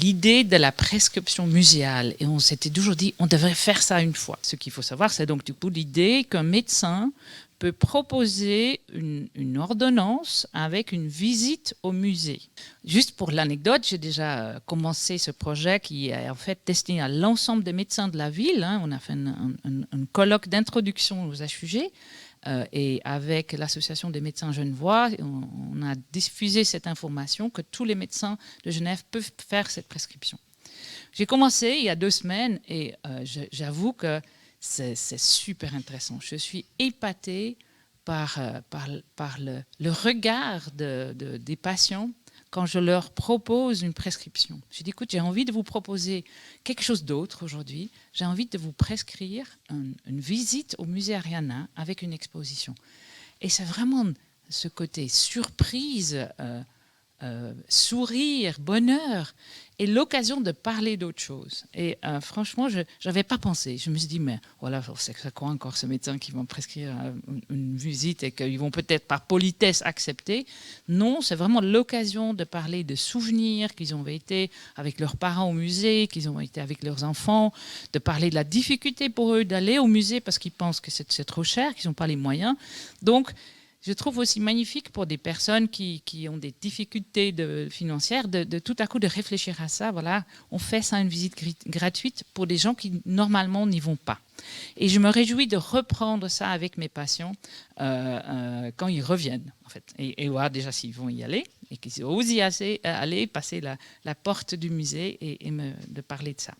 l'idée de la prescription muséale. Et on s'était toujours dit, on devrait faire ça une fois. Ce qu'il faut savoir, c'est donc du coup l'idée qu'un médecin peut proposer une ordonnance avec une visite au musée. Juste pour l'anecdote, j'ai déjà commencé ce projet qui est en fait destiné à l'ensemble des médecins de la ville. On a fait un colloque d'introduction aux HUG. Et avec l'Association des médecins genevois, on a diffusé cette information que tous les médecins de Genève peuvent faire cette prescription. J'ai commencé il y a 2 semaines et j'avoue que c'est super intéressant. Je suis épatée par le regard des patients quand je leur propose une prescription. Je dis, écoute, j'ai envie de vous proposer quelque chose d'autre aujourd'hui. J'ai envie de vous prescrire une visite au musée Ariana avec une exposition. Et c'est vraiment ce côté surprise, sourire, bonheur, et l'occasion de parler d'autre chose. Et franchement, je n'avais pas pensé. Je me suis dit, mais voilà, c'est quoi encore ce médecin qui va me prescrire une visite et qu'ils vont peut-être par politesse accepter. Non, c'est vraiment l'occasion de parler de souvenirs qu'ils ont été avec leurs parents au musée, qu'ils ont été avec leurs enfants, de parler de la difficulté pour eux d'aller au musée parce qu'ils pensent que c'est trop cher, qu'ils n'ont pas les moyens. Donc, je trouve aussi magnifique pour des personnes qui ont des difficultés financières de tout à coup de réfléchir à ça. Voilà, on fait ça une visite gratuite pour des gens qui normalement n'y vont pas. Et je me réjouis de reprendre ça avec mes patients quand ils reviennent, en fait. Et voir déjà s'ils vont y aller et qu'ils osent y aller, passer la porte du musée et de parler de ça.